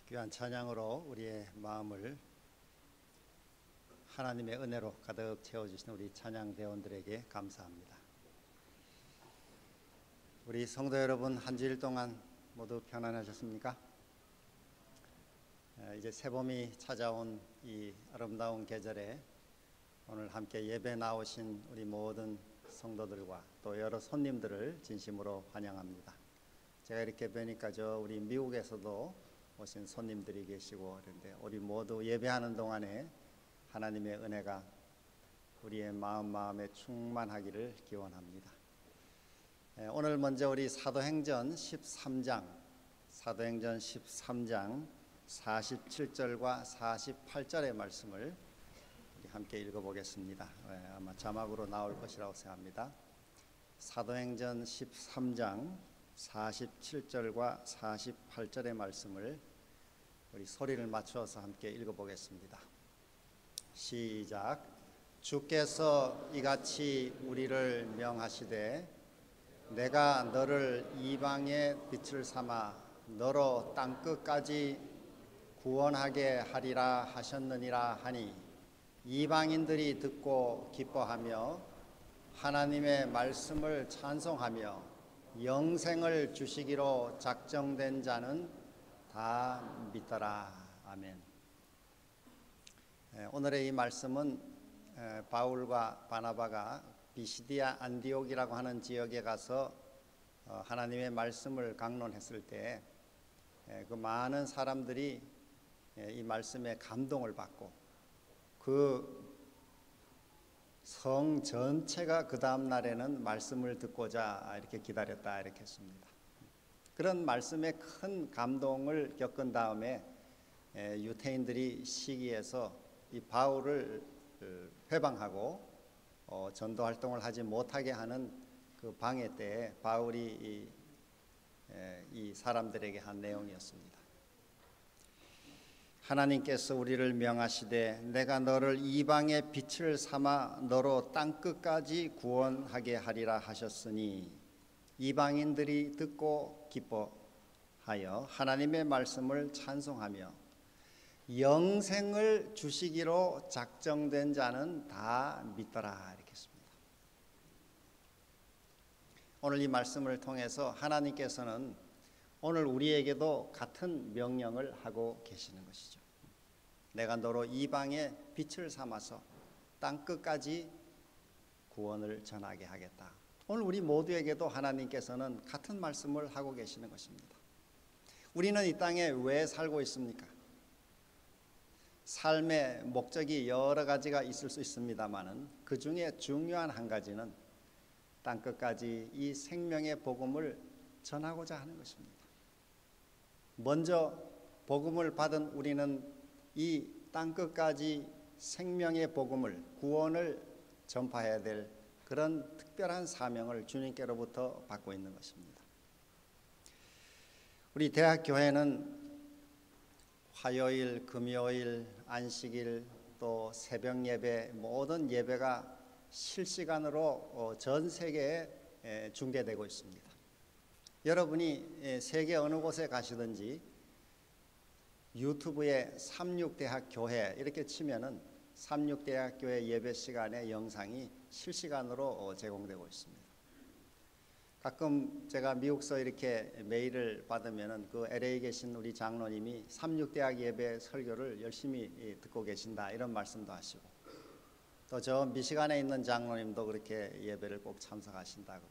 귀한 찬양으로 우리의 마음을 하나님의 은혜로 가득 채워주신 우리 찬양 대원들에게 감사합니다. 우리 성도 여러분, 한 주일 동안 모두 편안하셨습니까? 이제 새봄이 찾아온 이 아름다운 계절에 오늘 함께 예배 나오신 우리 모든 성도들과 또 여러 손님들을 진심으로 환영합니다. 제가 이렇게 뵈니까 우리 미국에서도 오신 손님들이 계시고 그런데 우리 모두 예배하는 동안에 하나님의 은혜가 우리의 마음에 충만하기를 기원합니다. 오늘 먼저 우리 사도행전 13장 47절과 48절의 말씀을 우리 함께 읽어보겠습니다. 아마 자막으로 나올 것이라고 생각합니다. 사도행전 13장 47절과 48절의 말씀을 우리 소리를 맞춰서 함께 읽어보겠습니다. 시작. 주께서 이같이 우리를 명하시되 내가 너를 이방의 빛을 삼아 너로 땅끝까지 구원하게 하리라 하셨느니라 하니 이방인들이 듣고 기뻐하며 하나님의 말씀을 찬송하며 영생을 주시기로 작정된 자는 다 믿더라. 아멘. 오늘의 이 말씀은 바울과 바나바가 비시디아 안디옥이라고 하는 지역에 가서 하나님의 말씀을 강론했을 때 그 많은 사람들이 이 말씀에 감동을 받고 그 성 전체가 그 다음 날에는 말씀을 듣고자 이렇게 기다렸다 이렇게 했습니다. 그런 말씀에 큰 감동을 겪은 다음에 유대인들이 시기해서 이 바울을 회방하고 전도 활동을 하지 못하게 하는 그 방해 때에 바울이 이 사람들에게 한 내용이었습니다. 하나님께서 우리를 명하시되 내가 너를 이방의 빛을 삼아 너로 땅끝까지 구원하게 하리라 하셨으니 이방인들이 듣고 기뻐하여 하나님의 말씀을 찬송하며 영생을 주시기로 작정된 자는 다 믿더라 이렇게 했습니다. 오늘 이 말씀을 통해서 하나님께서는 오늘 우리에게도 같은 명령을 하고 계시는 것이죠. 내가 너로 이방의 빛을 삼아서 땅끝까지 구원을 전하게 하겠다. 오늘 우리 모두에게도 하나님께서는 같은 말씀을 하고 계시는 것입니다. 우리는 이 땅에 왜 살고 있습니까? 삶의 목적이 여러 가지가 있을 수 있습니다만은 그 중에 중요한 한 가지는 땅끝까지 이 생명의 복음을 전하고자 하는 것입니다. 먼저 복음을 받은 우리는 이 땅끝까지 생명의 복음을, 구원을 전파해야 될 그런 특별한 사명을 주님께로부터 받고 있는 것입니다. 우리 대학교회는 화요일, 금요일, 안식일, 또 새벽 예배, 모든 예배가 실시간으로 전 세계에 중계되고 있습니다. 여러분이 세계 어느 곳에 가시든지 유튜브에 삼육대학교회 이렇게 치면은 삼육대학교회 예배 시간의 영상이 실시간으로 제공되고 있습니다. 가끔 제가 미국서 이렇게 메일을 받으면은 그 LA에 계신 우리 장로님이 삼육대학 예배 설교를 열심히 듣고 계신다 이런 말씀도 하시고 또 저 미시간에 있는 장로님도 그렇게 예배를 꼭 참석하신다고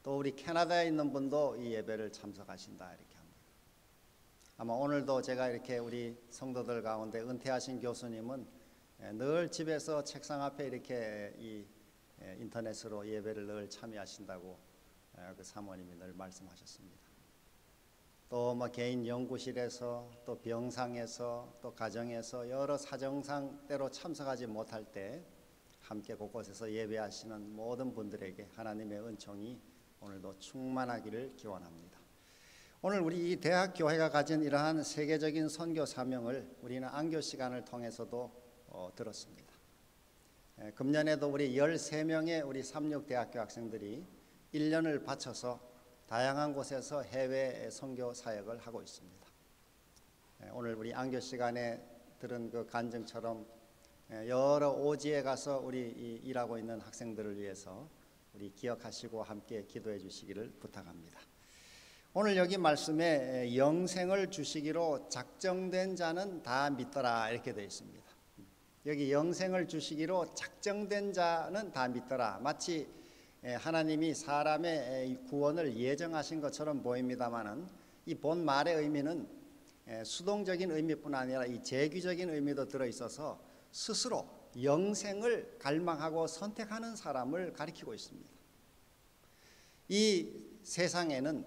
또 우리 캐나다에 있는 분도 이 예배를 참석하신다 이렇게 합니다. 아마 오늘도 제가 이렇게 우리 성도들 가운데 은퇴하신 교수님은 늘 집에서 책상 앞에 이렇게 이 인터넷으로 예배를 늘 참여하신다고 그 사모님이 늘 말씀하셨습니다. 또 뭐 개인 연구실에서 또 병상에서 또 가정에서 여러 사정상 때로 참석하지 못할 때 함께 곳곳에서 예배하시는 모든 분들에게 하나님의 은총이 오늘도 충만하기를 기원합니다. 오늘 우리 이 대학교회가 가진 이러한 세계적인 선교 사명을 우리는 안교 시간을 통해서도 들었습니다. 금년에도 우리 13명의 우리 삼육대학교 학생들이 1년을 바쳐서 다양한 곳에서 해외 선교 사역을 하고 있습니다. 오늘 우리 안교 시간에 들은 그 간증처럼 여러 오지에 가서 우리 일하고 있는 학생들을 위해서 우리 기억하시고 함께 기도해 주시기를 부탁합니다. 오늘 여기 말씀에 영생을 주시기로 작정된 자는 다 믿더라 이렇게 되어 있습니다. 여기 영생을 주시기로 작정된 자는 다 믿더라. 마치 하나님이 사람의 구원을 예정하신 것처럼 보입니다마는 이 본 말의 의미는 수동적인 의미뿐 아니라 이 재규적인 의미도 들어 있어서 스스로 영생을 갈망하고 선택하는 사람을 가리키고 있습니다. 이 세상에는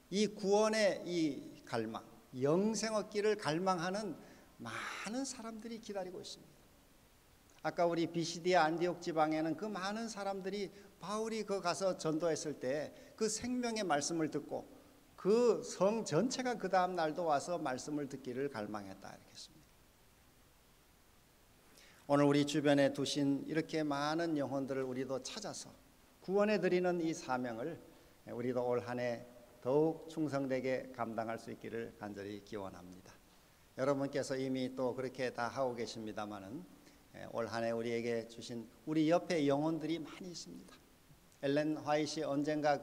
이 구원의 이 갈망, 영생 얻기를 갈망하는 많은 사람들이 기다리고 있습니다. 아까 우리 비시디아 안디옥 지방에는 그 많은 사람들이 바울이 그 가서 전도했을 때 그 생명의 말씀을 듣고 그 성 전체가 그 다음 날도 와서 말씀을 듣기를 갈망했다 이렇게 했습니다. 오늘 우리 주변에 두신 이렇게 많은 영혼들을 우리도 찾아서 구원해 드리는 이 사명을 우리도 올 한 해 더욱 충성되게 감당할 수 있기를 간절히 기원합니다. 여러분께서 이미 또 그렇게 다 하고 계십니다마는 올 한 해 우리에게 주신 우리 옆에 영혼들이 많이 있습니다. 엘렌 화이트이 언젠가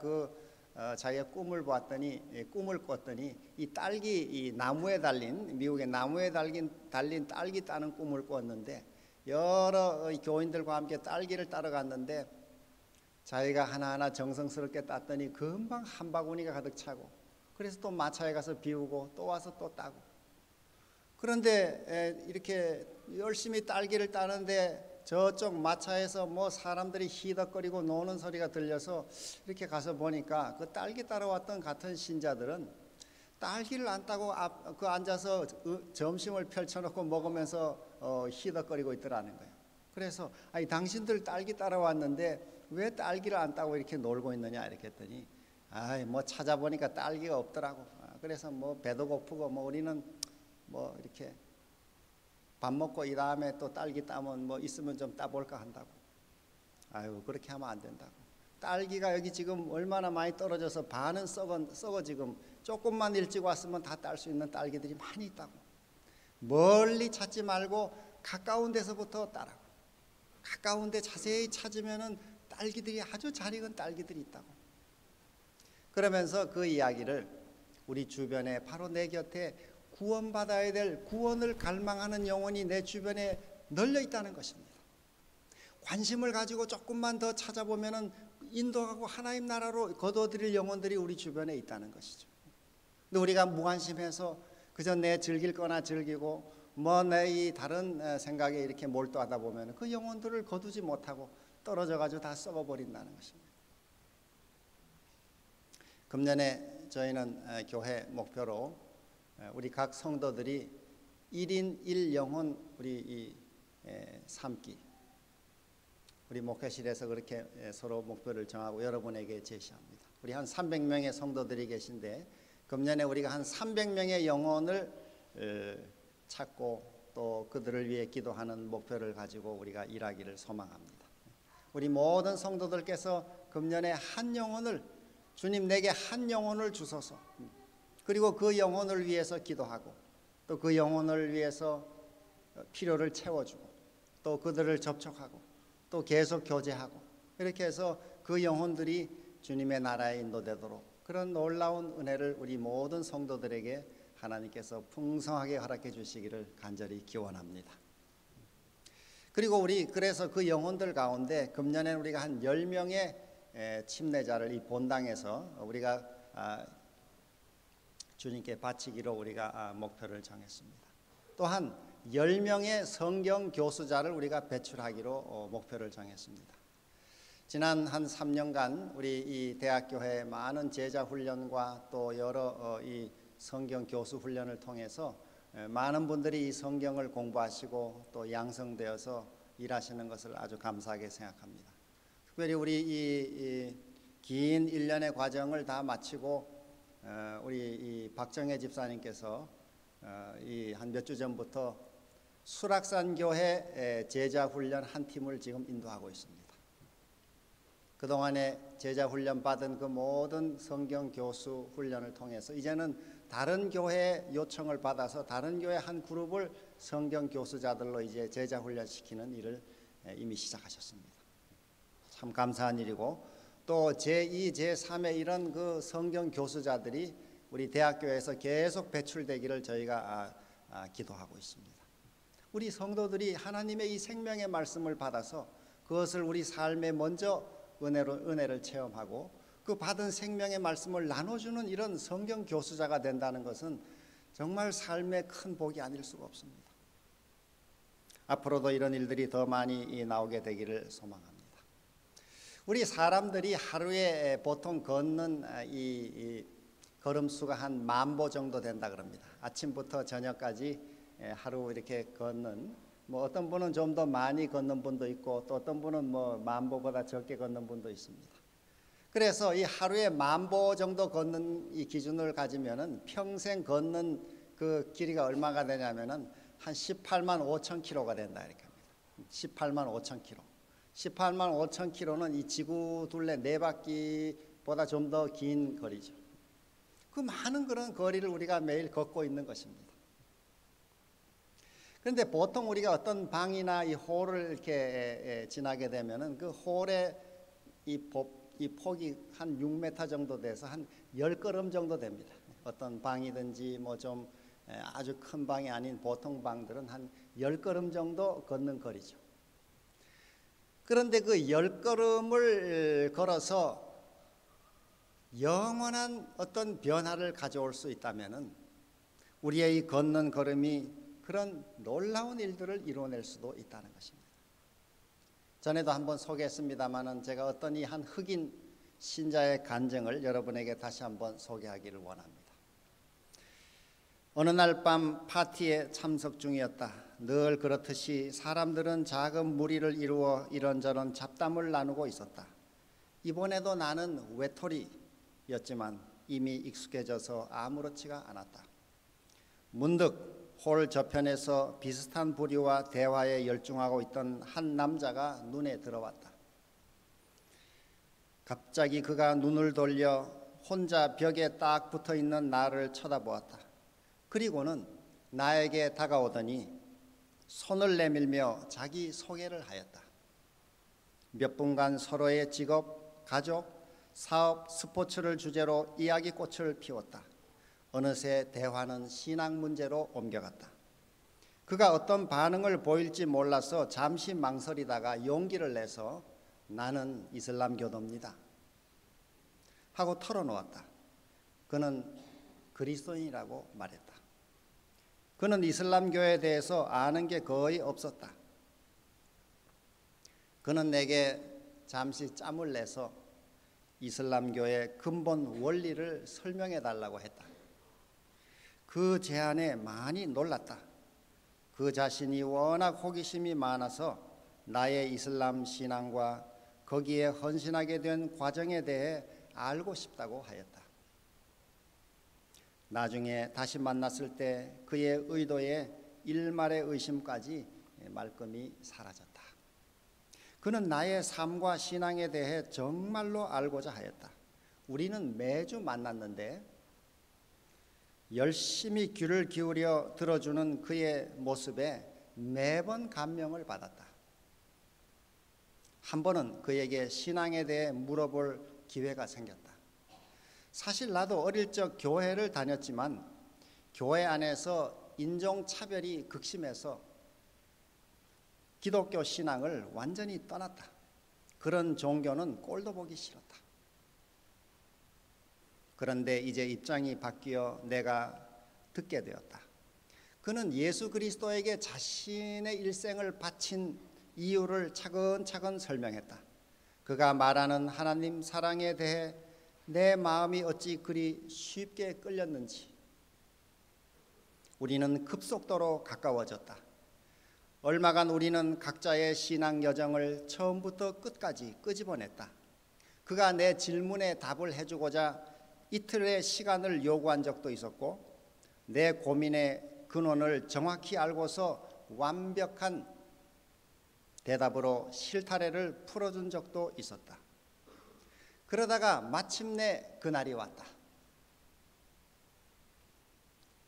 자기의 꿈을 꿨더니 이 딸기 이 나무에 달린 미국의 나무에 달린 딸기 따는 꿈을 꿨는데 여러 교인들과 함께 딸기를 따러 갔는데 자기가 하나하나 정성스럽게 땄더니 금방 한 바구니가 가득 차고 그래서 또 마차에 가서 비우고 또 와서 또 따고 그런데 이렇게 열심히 딸기를 따는데 저쪽 마차에서 뭐 사람들이 히덕거리고 노는 소리가 들려서 이렇게 가서 보니까 그 딸기 따러 왔던 같은 신자들은 딸기를 안 따고 앉아서 점심을 펼쳐놓고 먹으면서 히덕거리고 있더라는 거예요. 그래서 아니 당신들 딸기 따러 왔는데 왜 딸기를 안 따고 이렇게 놀고 있느냐 이렇게 했더니 뭐 찾아보니까 딸기가 없더라고. 그래서 뭐 배도 고프고 뭐 우리는 뭐 이렇게 밥 먹고 이 다음에 또 딸기 따면 뭐 있으면 좀 따볼까 한다고. 그렇게 하면 안 된다고. 딸기가 여기 지금 얼마나 많이 떨어져서 반은 썩어 지금 조금만 일찍 왔으면 다 딸 수 있는 딸기들이 많이 있다고. 멀리 찾지 말고 가까운 데서부터 따라고. 가까운 데 자세히 찾으면은 딸기들이 아주 잘 익은 딸기들이 있다고. 그러면서 그 이야기를 우리 주변에 바로 내 곁에 구원받아야 될 구원을 갈망하는 영혼이 내 주변에 널려 있다는 것입니다. 관심을 가지고 조금만 더 찾아보면은 인도하고 하나님 나라로 거둬들일 영혼들이 우리 주변에 있다는 것이죠. 근데 우리가 무관심해서 그저 내 즐길 거나 즐기고 뭐 내 이 다른 생각에 이렇게 몰두하다 보면 그 영혼들을 거두지 못하고 떨어져 가지고 다 썩어버린다는 것입니다. 금년에 저희는 교회 목표로 우리 각 성도들이 1인 1영혼 우리 삼기 우리 목회실에서 그렇게 서로 목표를 정하고 여러분에게 제시합니다. 우리 한 300명의 성도들이 계신데 금년에 우리가 한 300명의 영혼을 찾고 또 그들을 위해 기도하는 목표를 가지고 우리가 일하기를 소망합니다. 우리 모든 성도들께서 금년에 한 영혼을 주님 내게 한 영혼을 주소서. 그리고 그 영혼을 위해서 기도하고 또 그 영혼을 위해서 필요를 채워주고 또 그들을 접촉하고 또 계속 교제하고 이렇게 해서 그 영혼들이 주님의 나라에 인도되도록 그런 놀라운 은혜를 우리 모든 성도들에게 하나님께서 풍성하게 허락해 주시기를 간절히 기원합니다. 그리고 그래서 그 영혼들 가운데 금년에는 우리가 한 10명의 침례자를 이 본당에서 우리가 주님께 바치기로 우리가 목표를 정했습니다. 또한 10명의 성경 교수자를 우리가 배출하기로 목표를 정했습니다. 지난 한 3년간 우리 이 대학교회 많은 제자 훈련과 또 여러 이 성경 교수 훈련을 통해서 많은 분들이 이 성경을 공부하시고 또 양성되어서 일하시는 것을 아주 감사하게 생각합니다. 특별히 우리 이 긴 1년의 과정을 다 마치고 우리 이 박정혜 집사님께서 이 한 몇 주 전부터 수락산 교회 제자 훈련 한 팀을 지금 인도하고 있습니다. 그동안에 제자 훈련 받은 그 모든 성경 교수 훈련을 통해서 이제는 다른 교회 요청을 받아서 다른 교회 한 그룹을 성경 교수자들로 이제 제자 훈련시키는 일을 이미 시작하셨습니다. 참 감사한 일이고, 또 제2, 제3의 이런 그 성경 교수자들이 우리 대학교에서 계속 배출되기를 저희가 기도하고 있습니다. 우리 성도들이 하나님의 이 생명의 말씀을 받아서 그것을 우리 삶에 먼저 은혜를 체험하고 그 받은 생명의 말씀을 나눠주는 이런 성경 교수자가 된다는 것은 정말 삶의 큰 복이 아닐 수가 없습니다. 앞으로도 이런 일들이 더 많이 나오게 되기를 소망합니다. 우리 사람들이 하루에 보통 걷는 이 걸음수가 한 10,000보 정도 된다 그럽니다. 아침부터 저녁까지 하루 이렇게 걷는, 뭐 어떤 분은 좀 더 많이 걷는 분도 있고 또 어떤 분은 뭐 10,000보보다 적게 걷는 분도 있습니다. 그래서 이 하루에 10,000보 정도 걷는 이 기준을 가지면은 평생 걷는 그 길이가 얼마가 되냐면은 한 18만 5천 킬로가 된다 이렇게 합니다. 18만 5천 킬로. 18만 5천 킬로는 이 지구 둘레 4바퀴보다 좀 더 긴 거리죠. 그 많은 그런 거리를 우리가 매일 걷고 있는 것입니다. 그런데 보통 우리가 어떤 방이나 이 홀을 이렇게 지나게 되면은 그 홀의 이 폭이 한 6m 정도 돼서 한 10걸음 정도 됩니다. 어떤 방이든지 뭐 좀 아주 큰 방이 아닌 보통 방들은 한 10걸음 정도 걷는 거리죠. 그런데 그 10걸음을 걸어서 영원한 어떤 변화를 가져올 수 있다면은 우리의 이 걷는 걸음이 그런 놀라운 일들을 이루어낼 수도 있다는 것입니다. 전에도 한번 소개했습니다마는 제가 어떤 이 한 흑인 신자의 간증을 여러분에게 다시 한번 소개하기를 원합니다. 어느 날 밤 파티에 참석 중이었다. 늘 그렇듯이 사람들은 작은 무리를 이루어 이런저런 잡담을 나누고 있었다. 이번에도 나는 외톨이였지만 이미 익숙해져서 아무렇지가 않았다. 문득 홀 저편에서 비슷한 부류와 대화에 열중하고 있던 한 남자가 눈에 들어왔다. 갑자기 그가 눈을 돌려 혼자 벽에 딱 붙어있는 나를 쳐다보았다. 그리고는 나에게 다가오더니 손을 내밀며 자기 소개를 하였다. 몇 분간 서로의 직업, 가족, 사업, 스포츠를 주제로 이야기꽃을 피웠다. 어느새 대화는 신앙 문제로 옮겨갔다. 그가 어떤 반응을 보일지 몰라서 잠시 망설이다가 용기를 내서 나는 이슬람 교도입니다 하고 털어놓았다. 그는 그리스도인이라고 말했다. 그는 이슬람교에 대해서 아는 게 거의 없었다. 그는 내게 잠시 짬을 내서 이슬람교의 근본 원리를 설명해 달라고 했다. 그 제안에 많이 놀랐다. 그 자신이 워낙 호기심이 많아서 나의 이슬람 신앙과 거기에 헌신하게 된 과정에 대해 알고 싶다고 하였다. 나중에 다시 만났을 때 그의 의도에 일말의 의심까지 말끔히 사라졌다. 그는 나의 삶과 신앙에 대해 정말로 알고자 하였다. 우리는 매주 만났는데 열심히 귀를 기울여 들어주는 그의 모습에 매번 감명을 받았다. 한 번은 그에게 신앙에 대해 물어볼 기회가 생겼다. 사실 나도 어릴 적 교회를 다녔지만 교회 안에서 인종차별이 극심해서 기독교 신앙을 완전히 떠났다. 그런 종교는 꼴도 보기 싫었다. 그런데 이제 입장이 바뀌어 내가 듣게 되었다. 그는 예수 그리스도에게 자신의 일생을 바친 이유를 차근차근 설명했다. 그가 말하는 하나님 사랑에 대해 내 마음이 어찌 그리 쉽게 끌렸는지 우리는 급속도로 가까워졌다. 얼마간 우리는 각자의 신앙 여정을 처음부터 끝까지 끄집어냈다. 그가 내 질문에 답을 해주고자 이틀의 시간을 요구한 적도 있었고 내 고민의 근원을 정확히 알고서 완벽한 대답으로 실타래를 풀어준 적도 있었다. 그러다가 마침내 그날이 왔다.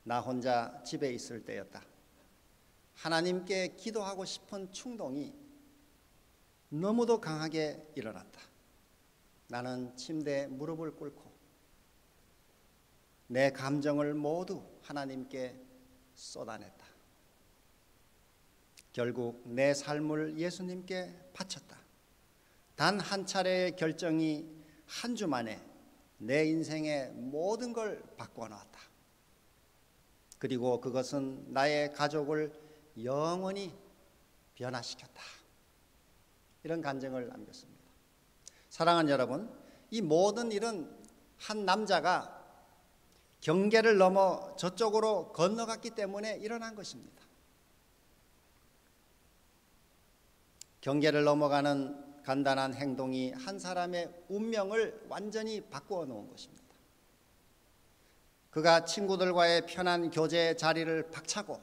나 혼자 집에 있을 때였다. 하나님께 기도하고 싶은 충동이 너무도 강하게 일어났다. 나는 침대에 무릎을 꿇고 내 감정을 모두 하나님께 쏟아냈다. 결국 내 삶을 예수님께 바쳤다. 단 한 차례의 결정이 한 주 만에 내 인생의 모든 걸 바꿔 놓았다. 그리고 그것은 나의 가족을 영원히 변화시켰다. 이런 간증을 남겼습니다. 사랑하는 여러분, 이 모든 일은 한 남자가 경계를 넘어 저쪽으로 건너갔기 때문에 일어난 것입니다. 경계를 넘어가는 간단한 행동이 한 사람의 운명을 완전히 바꾸어 놓은 것입니다. 그가 친구들과의 편한 교제 자리를 박차고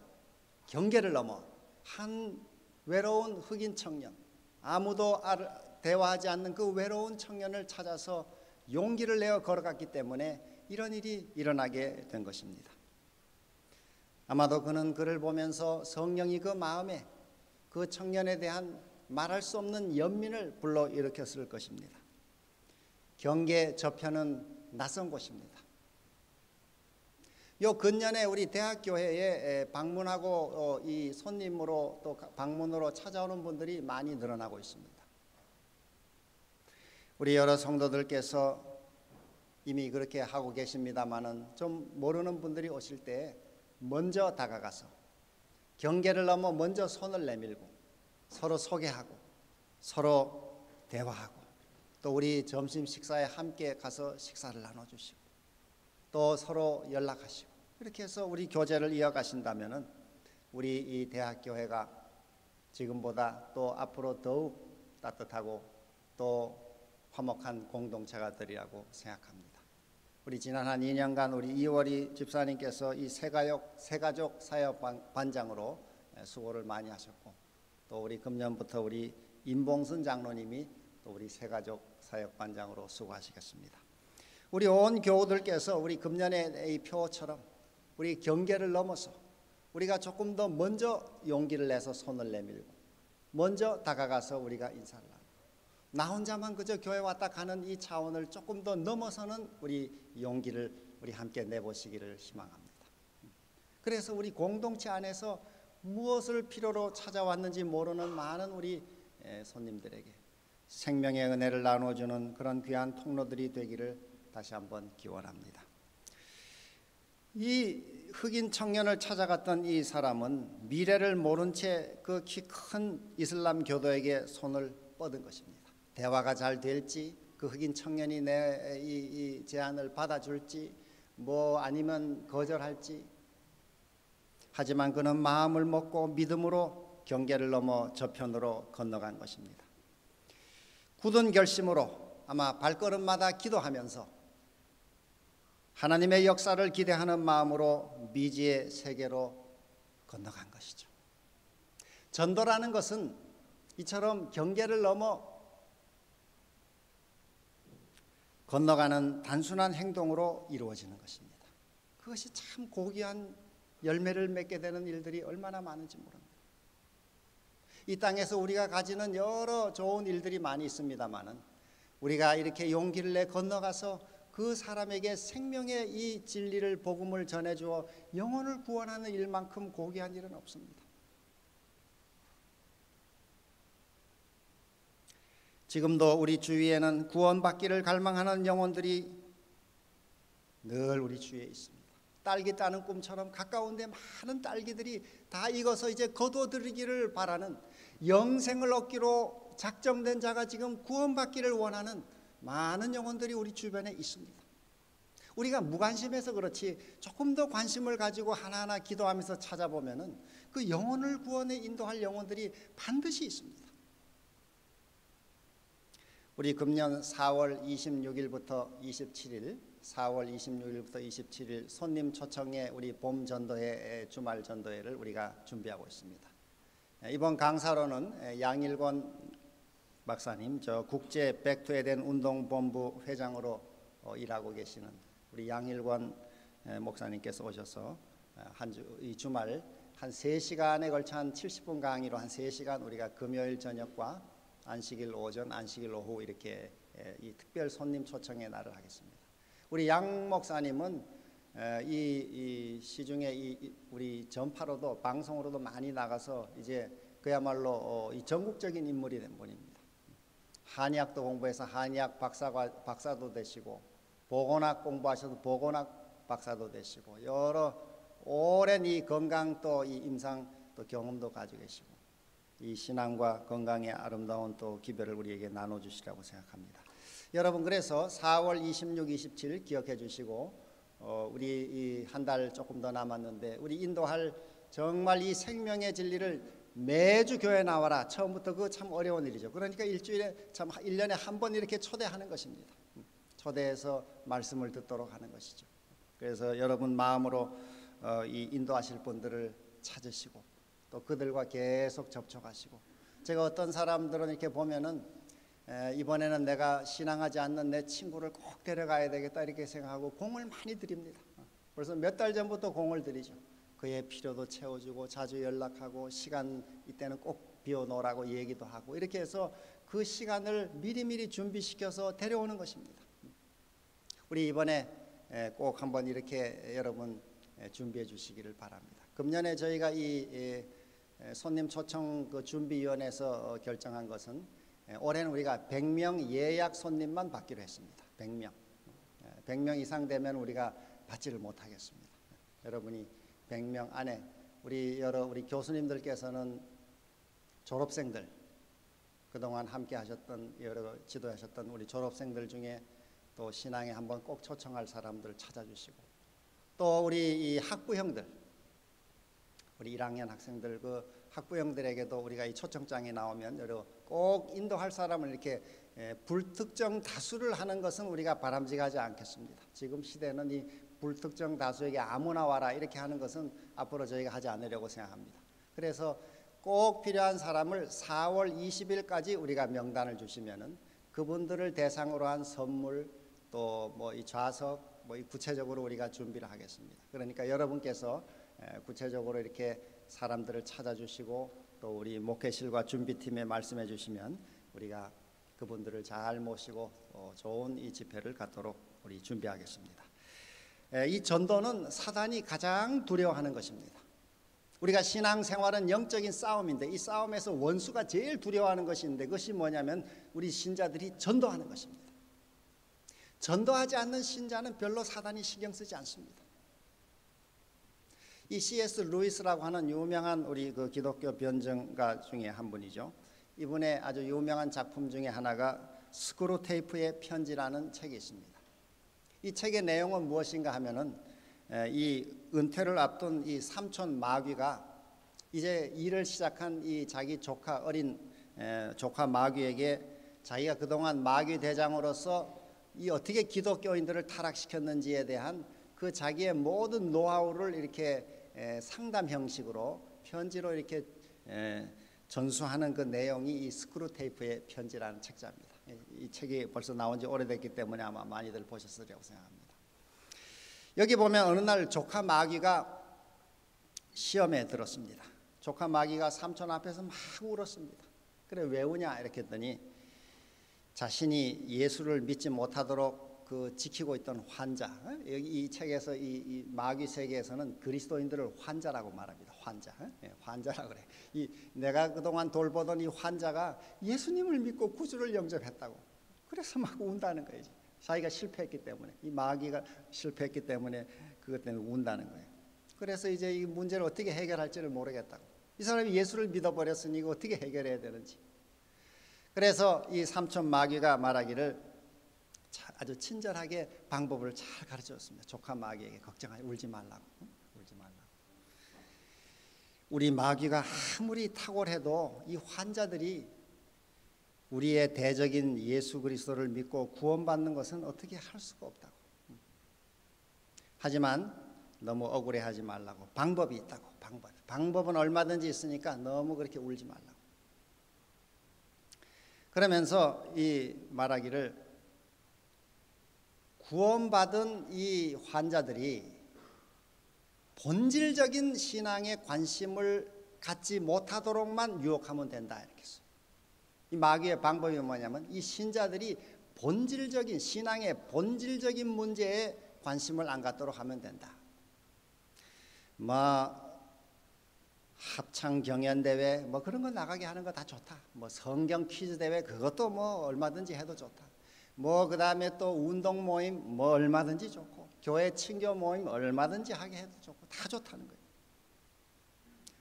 경계를 넘어 한 외로운 흑인 청년, 아무도 대화하지 않는 그 외로운 청년을 찾아서 용기를 내어 걸어갔기 때문에 이런 일이 일어나게 된 것입니다. 아마도 그는 그를 보면서 성령이 그 마음에 그 청년에 대한 말할 수 없는 연민을 불러일으켰을 것입니다. 경계 저편은 낯선 곳입니다. 요 근년에 우리 대학교회에 방문하고 이 손님으로 또 방문으로 찾아오는 분들이 많이 늘어나고 있습니다. 우리 여러 성도들께서 이미 그렇게 하고 계십니다마는 좀 모르는 분들이 오실 때 먼저 다가가서 경계를 넘어 먼저 손을 내밀고 서로 소개하고 서로 대화하고 또 우리 점심 식사에 함께 가서 식사를 나눠주시고 또 서로 연락하시고 이렇게 해서 우리 교제를 이어가신다면은 우리 이 대학교회가 지금보다 또 앞으로 더욱 따뜻하고 또 화목한 공동체가 되리라고 생각합니다. 우리 지난 한 2년간 우리 이월이 집사님께서 이 새가족 사역반장으로 수고를 많이 하셨고 또 우리 금년부터 우리 임봉순 장로님이 또 우리 새가족 사역반장으로 수고하시겠습니다. 우리 온 교우들께서 우리 금년의 이 표처럼 우리 경계를 넘어서 우리가 조금 더 먼저 용기를 내서 손을 내밀고 먼저 다가가서 우리가 인사를 하고 나 혼자만 그저 교회 왔다 가는 이 차원을 조금 더 넘어서는 우리 용기를 우리 함께 내보시기를 희망합니다. 그래서 우리 공동체 안에서 무엇을 필요로 찾아왔는지 모르는 많은 우리 손님들에게 생명의 은혜를 나눠주는 그런 귀한 통로들이 되기를 다시 한번 기원합니다. 이 흑인 청년을 찾아갔던 이 사람은 미래를 모른 채 그 키 큰 이슬람 교도에게 손을 뻗은 것입니다. 대화가 잘 될지 그 흑인 청년이 내 이 제안을 받아줄지 뭐 아니면 거절할지 하지만 그는 마음을 먹고 믿음으로 경계를 넘어 저편으로 건너간 것입니다. 굳은 결심으로 아마 발걸음마다 기도하면서 하나님의 역사를 기대하는 마음으로 미지의 세계로 건너간 것이죠. 전도라는 것은 이처럼 경계를 넘어 건너가는 단순한 행동으로 이루어지는 것입니다. 그것이 참 고귀한 열매를 맺게 되는 일들이 얼마나 많은지 모릅니다. 이 땅에서 우리가 가지는 여러 좋은 일들이 많이 있습니다마는 우리가 이렇게 용기를 내 건너가서 그 사람에게 생명의 이 진리를 복음을 전해주어 영혼을 구원하는 일만큼 고귀한 일은 없습니다. 지금도 우리 주위에는 구원받기를 갈망하는 영혼들이 늘 우리 주위에 있습니다. 딸기 따는 꿈처럼 가까운데 많은 딸기들이 다 익어서 이제 거둬들이기를 바라는 영생을 얻기로 작정된 자가 지금 구원받기를 원하는 많은 영혼들이 우리 주변에 있습니다. 우리가 무관심해서 그렇지 조금 더 관심을 가지고 하나하나 기도하면서 찾아보면은 그 영혼을 구원에 인도할 영혼들이 반드시 있습니다. 우리 금년 4월 26일부터 27일, 4월 26일부터 27일 손님 초청에 우리 봄 전도회, 주말 전도회를 우리가 준비하고 있습니다. 이번 강사로는 양일권 박사님, 저 국제 백투에덴 운동본부 회장으로 일하고 계시는 우리 양일권 목사님께서 오셔서 이 주말 한 3시간에 걸쳐 한 70분 강의로 한 3시간 우리가 금요일 저녁과 안식일 오전, 안식일 오후 이렇게 이 특별 손님 초청의 날을 하겠습니다. 우리 양 목사님은 이 시중에 우리 전파로도 방송으로도 많이 나가서 이제 그야말로 이 전국적인 인물이 된 분입니다. 한의학도 공부해서 한의학 박사도 되시고, 보건학 공부하셔도 보건학 박사도 되시고, 여러 오랜 이 건강 또 이 임상 또 경험도 가지고 계시고, 이 신앙과 건강의 아름다운 또 기별을 우리에게 나눠주시라고 생각합니다. 여러분, 그래서 4월 26, 27 기억해 주시고, 우리 한 달 조금 더 남았는데 우리 인도할 정말 이 생명의 진리를 매주 교회 나와라. 처음부터 그거 참 어려운 일이죠. 그러니까 일주일에 참 1년에 한 번 이렇게 초대하는 것입니다. 초대해서 말씀을 듣도록 하는 것이죠. 그래서 여러분 마음으로 이 인도하실 분들을 찾으시고 또 그들과 계속 접촉하시고, 제가 어떤 사람들은 이렇게 보면은 이번에는 내가 신앙하지 않는 내 친구를 꼭 데려가야 되겠다 이렇게 생각하고 공을 많이 드립니다. 벌써 몇 달 전부터 공을 들이죠. 그의 필요도 채워주고 자주 연락하고 시간 이때는 꼭 비워놓으라고 얘기도 하고, 이렇게 해서 그 시간을 미리미리 준비시켜서 데려오는 것입니다. 우리 이번에 꼭 한번 이렇게 여러분 준비해 주시기를 바랍니다. 금년에 저희가 이 손님 초청 그 준비위원회에서 결정한 것은 올해는 우리가 100명 예약 손님만 받기로 했습니다. 100명 이상 되면 우리가 받지를 못하겠습니다. 여러분이 100명 안에 우리 교수님들께서는 졸업생들, 그동안 함께 하셨던 여러 지도하셨던 우리 졸업생들 중에 또 신앙에 한번 꼭 초청할 사람들 찾아주시고, 또 우리 이 학부형들, 우리 1학년 학생들 그 학부형들에게도 우리가 이 초청장에 나오면 여러 꼭 인도할 사람을 이렇게 불특정 다수를 하는 것은 우리가 바람직하지 않겠습니다. 지금 시대는 이 불특정 다수에게 아무나 와라 이렇게 하는 것은 앞으로 저희가 하지 않으려고 생각합니다. 그래서 꼭 필요한 사람을 4월 20일까지 우리가 명단을 주시면은 그분들을 대상으로 한 선물 또 뭐 이 좌석 뭐 이 구체적으로 우리가 준비를 하겠습니다. 그러니까 여러분께서 구체적으로 이렇게 사람들을 찾아주시고 또 우리 목회실과 준비팀에 말씀해 주시면 우리가 그분들을 잘 모시고 좋은 이 집회를 갖도록 우리 준비하겠습니다. 이 전도는 사단이 가장 두려워하는 것입니다. 우리가 신앙생활은 영적인 싸움인데 이 싸움에서 원수가 제일 두려워하는 것인데 그것이 뭐냐면 우리 신자들이 전도하는 것입니다. 전도하지 않는 신자는 별로 사단이 신경 쓰지 않습니다. 이 C.S. 루이스라고 하는 유명한 우리 그 기독교 변증가 중에 한 분이죠. 이분의 아주 유명한 작품 중에 하나가 스크루테이프의 편지라는 책이 있습니다. 이 책의 내용은 무엇인가 하면은 이 은퇴를 앞둔 이 삼촌 마귀가 이제 일을 시작한 이 자기 조카 어린 조카 마귀에게 자기가 그동안 마귀 대장으로서 이 어떻게 기독교인들을 타락시켰는지에 대한 그 자기의 모든 노하우를 이렇게 상담 형식으로 편지로 이렇게 전수하는 그 내용이 이 스크루테이프의 편지라는 책자입니다. 이 책이 벌써 나온 지 오래됐기 때문에 아마 많이들 보셨으리라고 생각합니다. 여기 보면 어느 날 조카 마귀가 시험에 들었습니다. 조카 마귀가 삼촌 앞에서 막 울었습니다. 그래 왜 우냐 이렇게 했더니 자신이 예수를 믿지 못하도록 그 지키고 있던 환자, 여기 이 책에서 이 마귀 세계에서는 그리스도인들을 환자라고 말합니다. 환자라 그래. 이 내가 그동안 돌보던 이 환자가 예수님을 믿고 구주를 영접했다고. 그래서 막 운다는 거예요. 자기가 실패했기 때문에, 이 마귀가 실패했기 때문에 그것 때문에 운다는 거예요. 그래서 이제 이 문제를 어떻게 해결할지를 모르겠다고. 이 사람이 예수를 믿어버렸으니 이거 어떻게 해결해야 되는지. 그래서 이 삼촌 마귀가 말하기를 아주 친절하게 방법을 잘 가르쳐줬습니다. 조카 마귀에게 걱정하지 울지 말라고. 울지 말라고. 우리 마귀가 아무리 탁월해도 이 환자들이 우리의 대적인 예수 그리스도를 믿고 구원받는 것은 어떻게 할 수가 없다고. 하지만 너무 억울해하지 말라고. 방법이 있다고. 방법은 얼마든지 있으니까 너무 그렇게 울지 말라고. 그러면서 이 말하기를 구원받은 이 환자들이 본질적인 신앙에 관심을 갖지 못하도록만 유혹하면 된다 이렇게 했어요. 이 마귀의 방법이 뭐냐면 이 신자들이 본질적인 신앙의 본질적인 문제에 관심을 안 갖도록 하면 된다. 합창 경연 대회 그런 거 나가게 하는 거 다 좋다. 성경 퀴즈 대회 그것도 얼마든지 해도 좋다. 그다음에 또 운동 모임 얼마든지 좋고 교회 친교 모임 얼마든지 하게 해도 좋고 다 좋다는 거예요.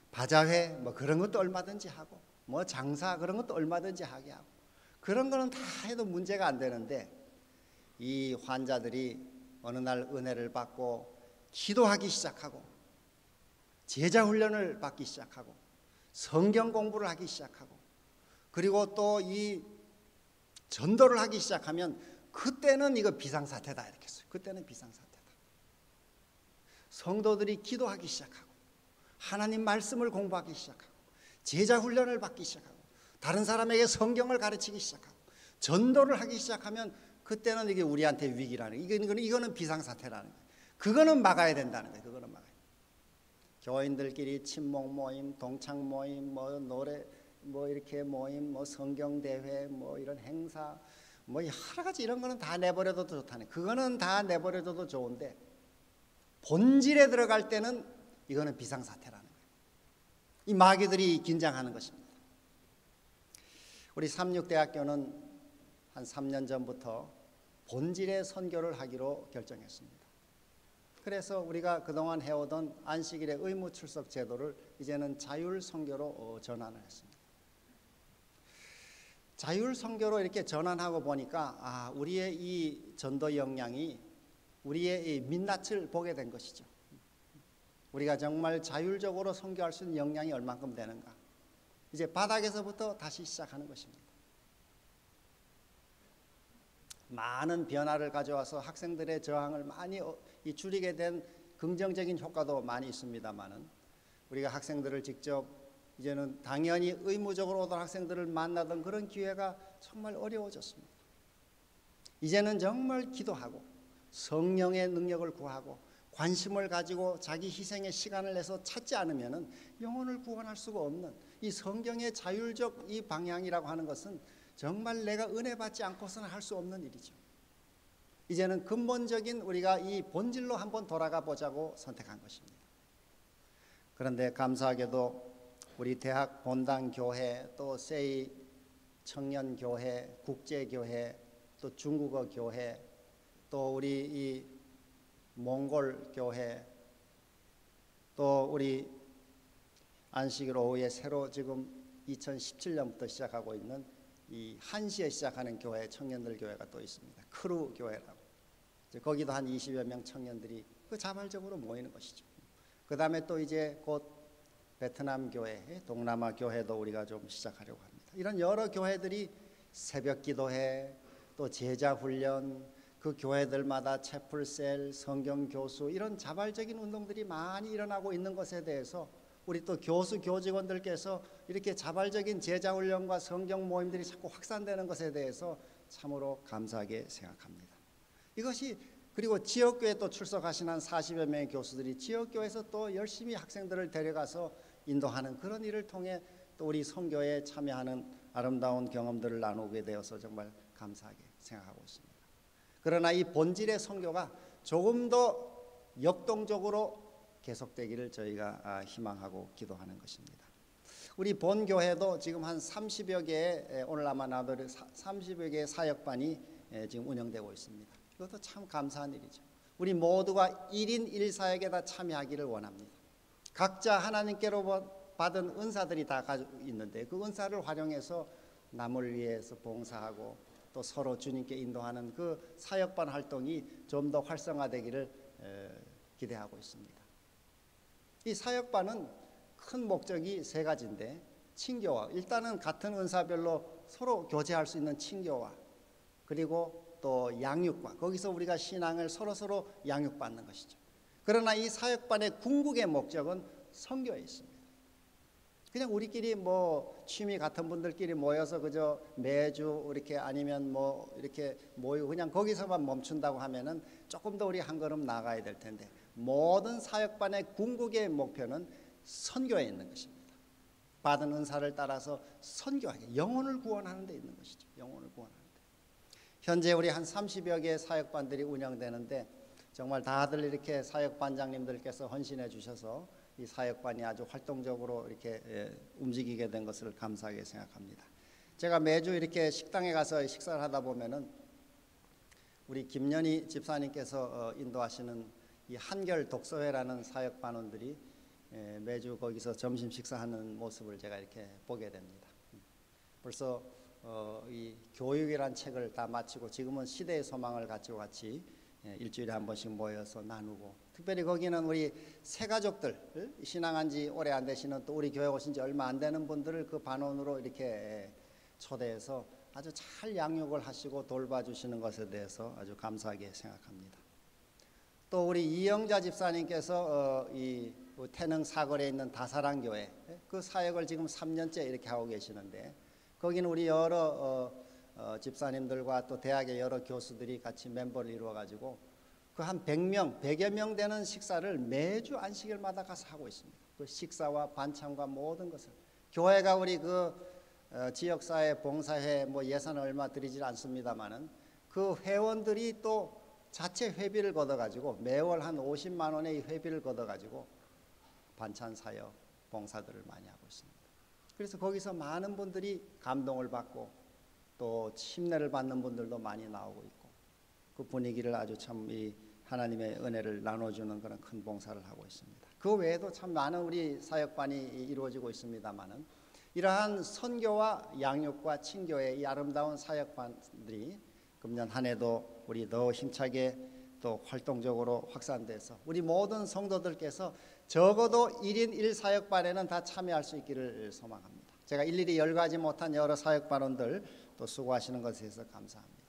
바자회 그런 것도 얼마든지 하고 장사 그런 것도 얼마든지 하게 하고 그런 거는 다 해도 문제가 안 되는데 이 환자들이 어느 날 은혜를 받고 기도하기 시작하고 제자 훈련을 받기 시작하고 성경 공부를 하기 시작하고 그리고 또 이 전도를 하기 시작하면 그때는 이거 비상사태다 이렇게 했어요. 그때는 비상사태다. 성도들이 기도하기 시작하고 하나님 말씀을 공부하기 시작하고 제자 훈련을 받기 시작하고 다른 사람에게 성경을 가르치기 시작하고 전도를 하기 시작하면 그때는 이게 우리한테 위기라는 거예요. 이거는 비상사태라는 거예요. 그거는 막아야 된다는 거예요. 그거는 막아야 돼요. 교인들끼리 친목 모임, 동창 모임, 노래 이렇게 모임, 성경 대회, 이런 행사, 여러 가지 이런 거는 다 내버려둬도 좋다네. 그거는 다 내버려둬도 좋은데 본질에 들어갈 때는 이거는 비상사태라는 거예요. 이 마귀들이 긴장하는 것입니다. 우리 삼육대학교는 한 3년 전부터 본질의 선교를 하기로 결정했습니다. 그래서 우리가 그동안 해오던 안식일의 의무 출석 제도를 이제는 자율 선교로 전환을 했습니다. 자율 선교로 이렇게 전환하고 보니까 우리의 이 전도 역량이 우리의 이 민낯을 보게 된 것이죠. 우리가 정말 자율적으로 선교할 수 있는 역량이 얼만큼 되는가. 이제 바닥에서부터 다시 시작하는 것입니다. 많은 변화를 가져와서 학생들의 저항을 많이 줄이게 된 긍정적인 효과도 많이 있습니다만은 우리가 학생들을 직접 이제는 당연히 의무적으로 오던 학생들을 만나던 그런 기회가 정말 어려워졌습니다. 이제는 정말 기도하고 성령의 능력을 구하고 관심을 가지고 자기 희생의 시간을 내서 찾지 않으면은 영혼을 구원할 수가 없는 이 성경의 자율적 이 방향이라고 하는 것은 정말 내가 은혜 받지 않고서는 할 수 없는 일이죠. 이제는 근본적인 우리가 이 본질로 한번 돌아가 보자고 선택한 것입니다. 그런데 감사하게도 우리 대학 본당 교회 또 세이 청년 교회, 국제 교회, 또 중국어 교회, 또 우리 이 몽골 교회, 또 우리 안식일 오후에 새로 지금 2017년부터 시작하고 있는 이 한시에 시작하는 교회, 청년들 교회가 또 있습니다. 크루 교회라고. 거기도 한 20여 명 청년들이 자발적으로 모이는 것이죠. 그 다음에 또 이제 곧 베트남 교회, 동남아 교회도 우리가 좀 시작하려고 합니다. 이런 여러 교회들이 새벽 기도회, 또 제자 훈련, 그 교회들마다 채플셀, 성경 교수 이런 자발적인 운동들이 많이 일어나고 있는 것에 대해서 우리 또 교수 교직원들께서 이렇게 자발적인 제자 훈련과 성경 모임들이 자꾸 확산되는 것에 대해서 참으로 감사하게 생각합니다. 이것이 그리고 지역교회 또 출석하신 한 40여 명의 교수들이 지역교회에서 또 열심히 학생들을 데려가서 인도하는 그런 일을 통해 또 우리 선교에 참여하는 아름다운 경험들을 나누게 되어서 정말 감사하게 생각하고 있습니다. 그러나 이 본질의 선교가 조금 더 역동적으로 계속되기를 저희가 희망하고 기도하는 것입니다. 우리 본교회도 지금 한 30여 개의 오늘 아마 나돌 30여 개의 사역반이 지금 운영되고 있습니다. 이것도 참 감사한 일이죠. 우리 모두가 1인 1사역에 다 참여하기를 원합니다. 각자 하나님께로 받은 은사들이 다 가지고 있는데 그 은사를 활용해서 남을 위해서 봉사하고 또 서로 주님께 인도하는 그 사역반 활동이 좀 더 활성화되기를 기대하고 있습니다. 이 사역반은 큰 목적이 세 가지인데 친교와 일단은 같은 은사별로 서로 교제할 수 있는 친교와 그리고 또 양육과 거기서 우리가 신앙을 서로 양육받는 것이죠. 그러나 이 사역반의 궁극의 목적은 선교에 있습니다. 그냥 우리끼리 취미 같은 분들끼리 모여서 그저 매주 이렇게 아니면 이렇게 모이고 그냥 거기서만 멈춘다고 하면은 조금 더 우리 한 걸음 나가야 될 텐데 모든 사역반의 궁극의 목표는 선교에 있는 것입니다. 받은 은사를 따라서 선교하게 영혼을 구원하는 데 있는 것이죠. 영혼을 구원하는 데. 현재 우리 한 30여 개의 사역반들이 운영되는데 정말 다들 이렇게 사역반장님들께서 헌신해 주셔서 이 사역반이 아주 활동적으로 이렇게 움직이게 된 것을 감사하게 생각합니다. 제가 매주 이렇게 식당에 가서 식사를 하다 보면은 우리 김연희 집사님께서 인도하시는 이 한결 독서회라는 사역반원들이 매주 거기서 점심 식사하는 모습을 제가 이렇게 보게 됩니다. 벌써 이 교육이란 책을 다 마치고 지금은 시대의 소망을 가지고 같이 일주일에 한 번씩 모여서 나누고, 특별히 거기는 우리 새 가족들, 신앙한 지 오래 안 되시는 또 우리 교회 오신 지 얼마 안 되는 분들을 그 반원으로 이렇게 초대해서 아주 잘 양육을 하시고 돌봐주시는 것에 대해서 아주 감사하게 생각합니다. 또 우리 이영자 집사님께서 이 태릉 사거리에 있는 다사랑교회 그 사역을 지금 3년째 이렇게 하고 계시는데, 거기는 우리 여러 집사님들과 또 대학의 여러 교수들이 같이 멤버를 이루어 가지고 그 한 100명, 100여 명 되는 식사를 매주 안식일마다 가서 하고 있습니다. 그 식사와 반찬과 모든 것을 교회가 우리 그 지역사회 봉사회 뭐 예산을 얼마 드리질 않습니다만은 그 회원들이 또 자체 회비를 걷어가지고 매월 한 50만 원의 회비를 걷어가지고 반찬 사역 봉사들을 많이 하고 있습니다. 그래서 거기서 많은 분들이 감동을 받고 또 침례를 받는 분들도 많이 나오고 있고, 그 분위기를 아주 참 이 하나님의 은혜를 나눠주는 그런 큰 봉사를 하고 있습니다. 그 외에도 참 많은 우리 사역반이 이루어지고 있습니다만은 이러한 선교와 양육과 친교의 이 아름다운 사역반들이 금년 한 해도 우리 더 힘차게 또 활동적으로 확산돼서 우리 모든 성도들께서 적어도 1인 1사역반에는 다 참여할 수 있기를 소망합니다. 제가 일일이 열거하지 못한 여러 사역반원들 또 수고하시는 것에 대해서 감사합니다.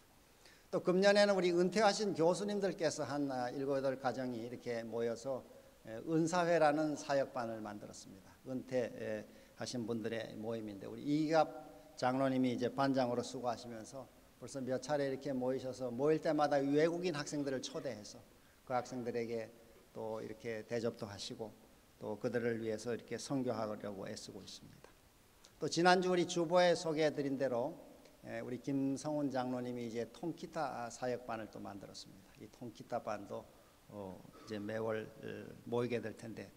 또 금년에는 우리 은퇴하신 교수님들께서 한 7, 8가정이 이렇게 모여서 은사회라는 사역반을 만들었습니다. 은퇴하신 분들의 모임인데 우리 이갑 장로님이 이제 반장으로 수고하시면서 벌써 몇 차례 이렇게 모이셔서 모일 때마다 외국인 학생들을 초대해서 그 학생들에게 또 이렇게 대접도 하시고 또 그들을 위해서 이렇게 선교하려고 애쓰고 있습니다. 또 지난주 우리 주보에 소개해드린 대로 우리 김성훈 장로님이 이제 통기타 사역반을 또 만들었습니다. 이 통기타 반도 이제 매월 모이게 될 텐데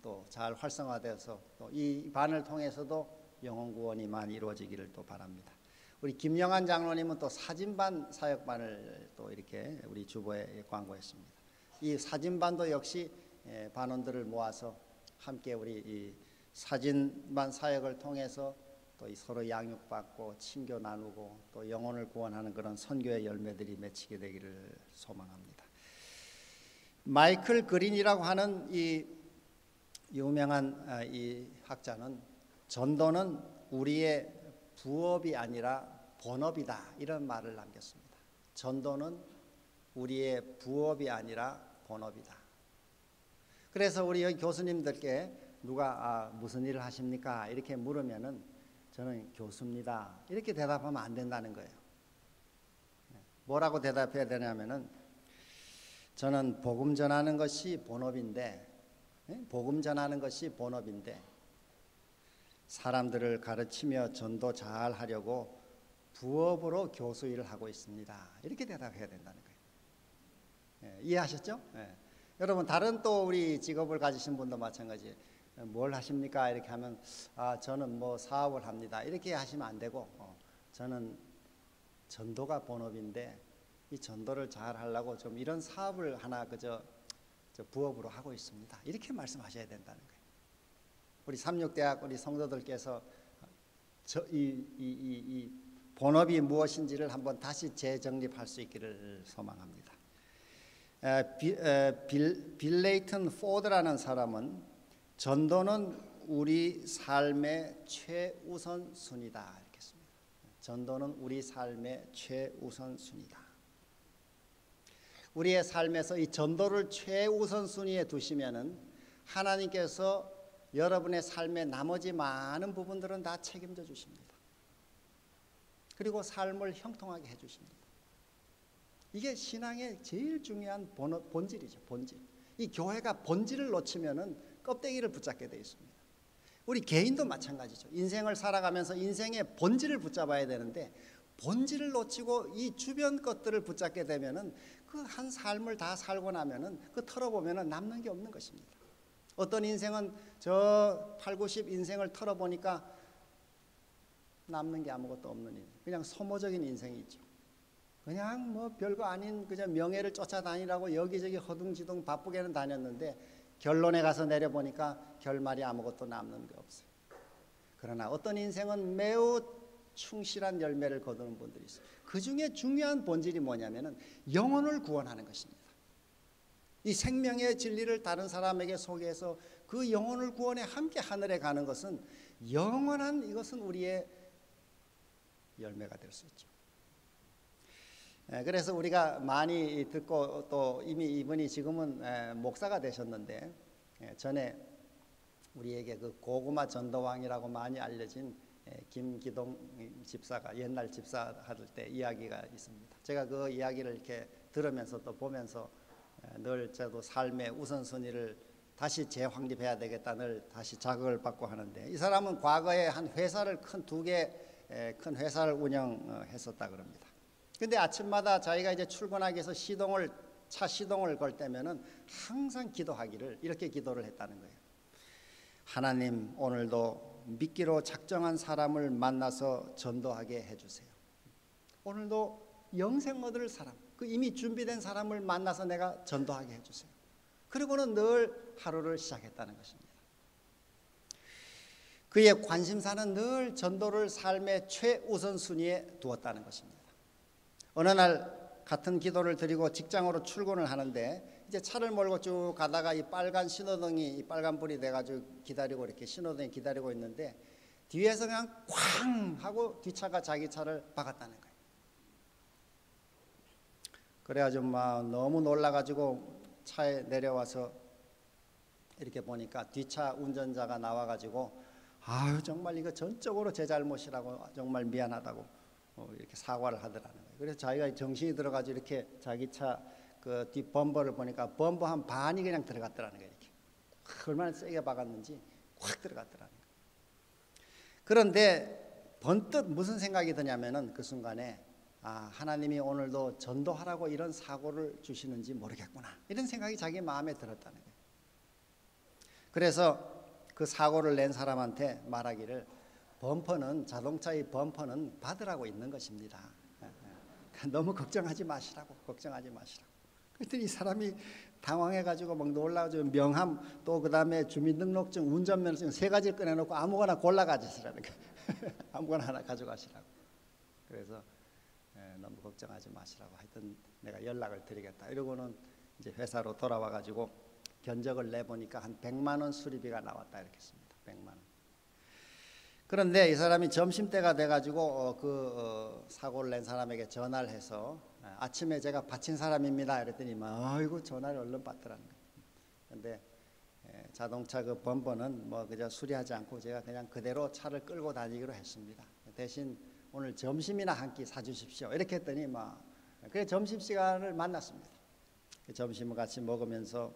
또 잘 활성화되어서 또 이 반을 통해서도 영혼 구원이 많이 이루어지기를 또 바랍니다. 우리 김영환 장로님은 또 사진반 사역반을 또 이렇게 우리 주보에 광고했습니다. 이 사진반도 역시 반원들을 모아서 함께 우리 이 사진반 사역을 통해서 또 이 서로 양육받고 친교 나누고 또 영혼을 구원하는 그런 선교의 열매들이 맺히게 되기를 소망합니다. 마이클 그린이라고 하는 이 유명한 이 학자는 전도는 우리의 부업이 아니라 본업이다 이런 말을 남겼습니다. 전도는 우리의 부업이 아니라 본업이다. 그래서 우리 여기 교수님들께 누가 무슨 일을 하십니까? 이렇게 물으면은 저는 교수입니다. 이렇게 대답하면 안 된다는 거예요. 뭐라고 대답해야 되냐면은 저는 복음 전하는 것이 본업인데, 복음 전하는 것이 본업인데 사람들을 가르치며 전도 잘 하려고 부업으로 교수 일을 하고 있습니다. 이렇게 대답해야 된다는 거예요. 이해하셨죠? 여러분 다른 또 우리 직업을 가지신 분도 마찬가지예요. 뭘 하십니까? 이렇게 하면 저는 뭐 사업을 합니다. 이렇게 하시면 안 되고 저는 전도가 본업인데 이 전도를 잘 하려고 좀 이런 사업을 하나 그저 부업으로 하고 있습니다. 이렇게 말씀하셔야 된다는 거예요. 우리 삼육대학 우리 성도들께서 이 본업이 무엇인지를 한번 다시 재정립할 수 있기를 소망합니다. 빌 레이튼 포드라는 사람은 전도는 우리 삶의 최우선 순위다 이렇게 했습니다. 전도는 우리 삶의 최우선 순위다. 우리의 삶에서 이 전도를 최우선 순위에 두시면은 하나님께서 여러분의 삶의 나머지 많은 부분들은 다 책임져 주십니다. 그리고 삶을 형통하게 해주십니다. 이게 신앙의 제일 중요한 본질이죠. 본질. 이 교회가 본질을 놓치면은 껍데기를 붙잡게 돼 있습니다. 우리 개인도 마찬가지죠. 인생을 살아가면서 인생의 본질을 붙잡아야 되는데 본질을 놓치고 이 주변 것들을 붙잡게 되면은 그 한 삶을 다 살고 나면은 그 털어보면은 남는 게 없는 것입니다. 어떤 인생은 저 8, 90 인생을 털어보니까 남는 게 아무것도 없는 인생, 그냥 소모적인 인생이 있죠. 그냥 뭐 별거 아닌 그냥 명예를 쫓아다니라고 여기저기 허둥지둥 바쁘게는 다녔는데 결론에 가서 내려보니까 결말이 아무것도 남는 게 없어요. 그러나 어떤 인생은 매우 충실한 열매를 거두는 분들이 있어요. 그 중에 중요한 본질이 뭐냐면은 영혼을 구원하는 것입니다. 이 생명의 진리를 다른 사람에게 소개해서 그 영혼을 구원해 함께 하늘에 가는 것은 영원한 이것은 우리의 열매가 될 수 있죠. 그래서 우리가 많이 듣고 또 이미 이분이 지금은 목사가 되셨는데 전에 우리에게 그 고구마 전도왕이라고 많이 알려진 김기동 집사가 옛날 집사할 때 이야기가 있습니다. 제가 그 이야기를 이렇게 들으면서 또 보면서 늘 저도 삶의 우선순위를 다시 재확립해야 되겠다 늘 다시 자극을 받고 하는데 이 사람은 과거에 한 회사를 큰 두 개 큰 회사를 운영했었다 그럽니다. 근데 아침마다 자기가 이제 출근하기 위해서 차 시동을 걸 때면은 항상 기도하기를 이렇게 기도를 했다는 거예요. 하나님 오늘도 믿기로 작정한 사람을 만나서 전도하게 해주세요. 오늘도 영생 얻을 사람, 그 이미 준비된 사람을 만나서 내가 전도하게 해주세요. 그리고는 늘 하루를 시작했다는 것입니다. 그의 관심사는 늘 전도를 삶의 최우선순위에 두었다는 것입니다. 어느 날 같은 기도를 드리고 직장으로 출근을 하는데 이제 차를 몰고 쭉 가다가 이 빨간 신호등이 이 빨간 불이 돼가지고 기다리고 이렇게 신호등이 기다리고 있는데 뒤에서 그냥 쾅 하고 뒷차가 자기 차를 박았다는 거예요. 그래가지고 막 너무 놀라가지고 차에 내려와서 이렇게 보니까 뒷차 운전자가 나와가지고 아유 정말 이거 전적으로 제 잘못이라고 정말 미안하다고 이렇게 사과를 하더라는 거예요. 그래서 자기가 정신이 들어가지고 이렇게 자기 차 그 뒷 범퍼를 보니까 범퍼 한 반이 그냥 들어갔더라는 거예요. 이렇게 얼마나 세게 박았는지 확 들어갔더라는 거예요. 그런데 번뜩 무슨 생각이 드냐면은 그 순간에 하나님이 오늘도 전도하라고 이런 사고를 주시는지 모르겠구나 이런 생각이 자기 마음에 들었다는 거예요. 그래서 그 사고를 낸 사람한테 말하기를 범퍼는 자동차의 범퍼는 받으라고 있는 것입니다. 너무 걱정하지 마시라고. 그랬더니 이 사람이 당황해가지고 막 놀라가지고 명함 또 그다음에 주민등록증 운전면허증 세 가지를 꺼내놓고 아무거나 골라가지시라는 거예요. 아무거나 하나 가져가시라고. 그래서 너무 걱정하지 마시라고 하여튼 내가 연락을 드리겠다 이러고는 이제 회사로 돌아와가지고 견적을 내보니까 한 100만 원 수리비가 나왔다 이렇게 했습니다. 100만 원. 그런데 이 사람이 점심때가 돼가지고 사고를 낸 사람에게 전화를 해서 아침에 제가 바친 사람입니다 이랬더니 아이고 전화를 얼른 받더라는 거예요. 그런데 자동차 그 범퍼는 뭐 그저 수리하지 않고 제가 그냥 그대로 차를 끌고 다니기로 했습니다. 대신 오늘 점심이나 한 끼 사주십시오 이렇게 했더니 그래 점심시간을 만났습니다. 점심을 같이 먹으면서